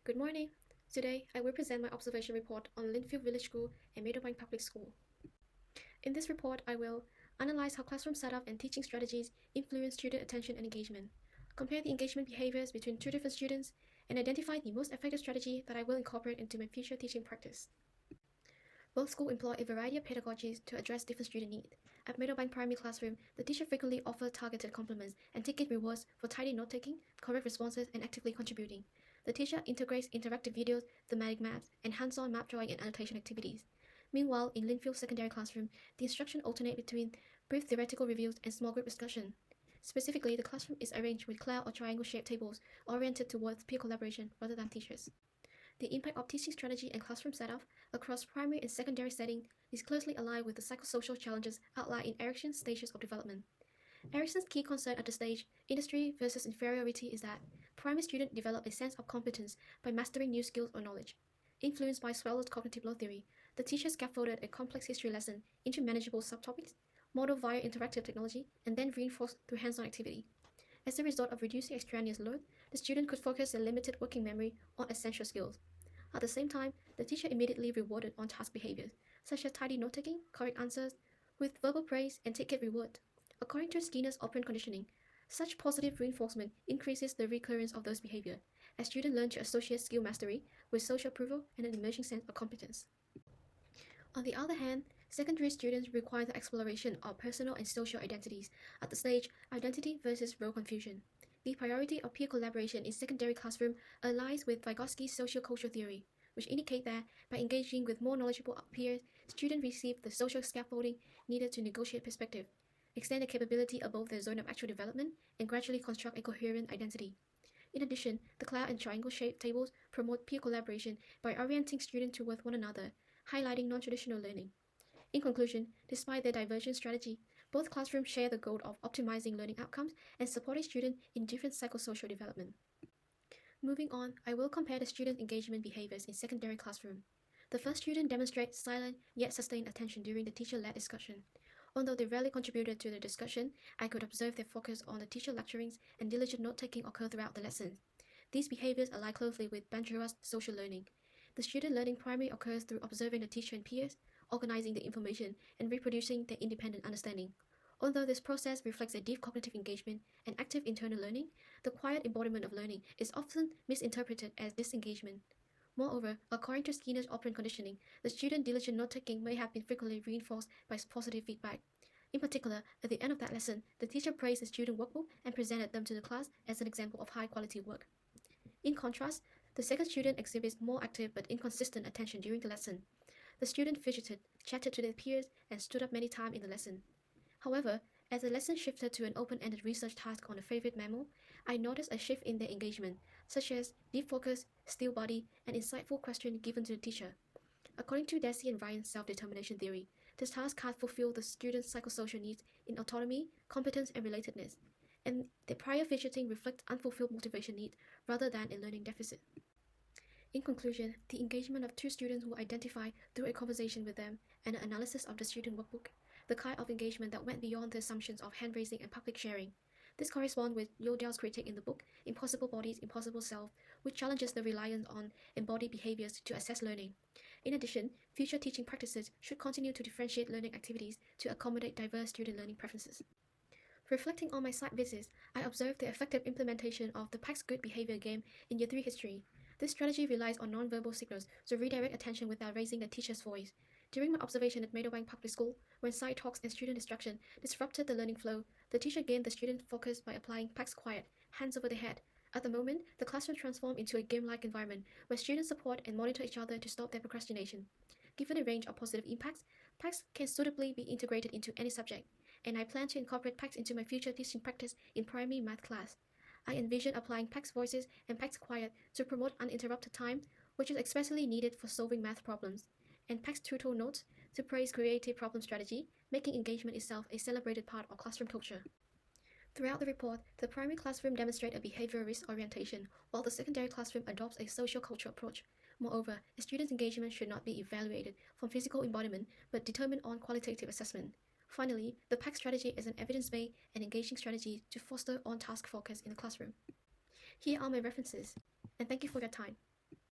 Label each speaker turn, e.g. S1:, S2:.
S1: Good morning. Today, I will present my observation report on Linfield Village School and Meadowbank Public School. In this report, I will analyze how classroom setup and teaching strategies influence student attention and engagement, compare the engagement behaviors between two different students, and identify the most effective strategy that I will incorporate into my future teaching practice. Both schools employ a variety of pedagogies to address different student needs. At Meadowbank Primary Classroom, the teacher frequently offers targeted compliments and ticket rewards for tidy note-taking, correct responses, and actively contributing. The teacher integrates interactive videos, thematic maps, and hands-on map drawing and annotation activities. Meanwhile, in Linfield Secondary Classroom, the instruction alternates between brief theoretical reviews and small group discussion. Specifically, the classroom is arranged with cloud or triangle-shaped tables oriented towards peer collaboration rather than teachers. The impact of teaching strategy and classroom setup across primary and secondary settings is closely aligned with the psychosocial challenges outlined in Erikson's stages of development. Erikson's key concern at the stage, industry versus inferiority, is that primary students develop a sense of competence by mastering new skills or knowledge. Influenced by Swallow's cognitive load theory, the teacher scaffolded a complex history lesson into manageable subtopics, modeled via interactive technology, and then reinforced through hands-on activity. As a result of reducing extraneous load, the student could focus their limited working memory on essential skills. At the same time, the teacher immediately rewarded on-task behaviors, such as tidy note-taking, correct answers, with verbal praise and ticket reward. According to Skinner's operant conditioning, such positive reinforcement increases the recurrence of those behaviors, as students learn to associate skill mastery with social approval and an emerging sense of competence. On the other hand, secondary students require the exploration of personal and social identities at the stage identity versus role confusion. The priority of peer collaboration in secondary classroom aligns with Vygotsky's social-cultural theory, which indicate that by engaging with more knowledgeable peers, students receive the social scaffolding needed to negotiate perspective, extend the capability above their zone of actual development, and gradually construct a coherent identity. In addition, the cloud and triangle-shaped tables promote peer collaboration by orienting students towards one another, highlighting non-traditional learning. In conclusion, despite their divergent strategy, both classrooms share the goal of optimizing learning outcomes and supporting students in different psychosocial development. Moving on, I will compare the student engagement behaviors in secondary classroom. The first student demonstrates silent yet sustained attention during the teacher-led discussion. Although they rarely contributed to the discussion, I could observe their focus on the teacher lecturings and diligent note-taking occur throughout the lessons. These behaviors align closely with Bandura's social learning. The student learning primarily occurs through observing the teacher and peers, organizing the information, and reproducing their independent understanding. Although this process reflects a deep cognitive engagement and active internal learning, the quiet embodiment of learning is often misinterpreted as disengagement. Moreover, according to Skinner's operant conditioning, the student diligent note-taking may have been frequently reinforced by positive feedback. In particular, at the end of that lesson, the teacher praised the student workbook and presented them to the class as an example of high-quality work. In contrast, the second student exhibits more active but inconsistent attention during the lesson. The student fidgeted, chatted to their peers, and stood up many times in the lesson. However, as the lesson shifted to an open-ended research task on a favorite mammal, I noticed a shift in their engagement, such as deep focus, still body, and insightful question given to the teacher. According to Deci and Ryan's self-determination theory, this task had fulfilled the student's psychosocial needs in autonomy, competence, and relatedness, and the prior fidgeting reflects unfulfilled motivation needs rather than a learning deficit. In conclusion, the engagement of two students who identify through a conversation with them and an analysis of the student workbook, the kind of engagement that went beyond the assumptions of hand-raising and public sharing. This corresponds with Yodel's critique in the book Impossible Bodies, Impossible Self, which challenges the reliance on embodied behaviors to assess learning. In addition, future teaching practices should continue to differentiate learning activities to accommodate diverse student learning preferences. Reflecting on my site visits, I observed the effective implementation of the PAX Good behavior game in Year 3 history. This strategy relies on non-verbal signals to redirect attention without raising the teacher's voice. During my observation at Meadowbank Public School, when side talks and student distraction disrupted the learning flow, the teacher gained the student focus by applying PAX Quiet, hands over the head. At the moment, the classroom transformed into a game-like environment where students support and monitor each other to stop their procrastination. Given a range of positive impacts, PAX can suitably be integrated into any subject, and I plan to incorporate PAX into my future teaching practice in primary math class. I envision applying PAX Voices and PAX Quiet to promote uninterrupted time, which is especially needed for solving math problems, and PAX Tutorial Notes to praise creative problem strategy, making engagement itself a celebrated part of classroom culture. Throughout the report, the primary classroom demonstrates a behaviorist orientation, while the secondary classroom adopts a social-cultural approach. Moreover, a student's engagement should not be evaluated from physical embodiment, but determined on qualitative assessment. Finally, the PAX strategy is an evidence-based and engaging strategy to foster on-task focus in the classroom. Here are my references, and thank you for your time.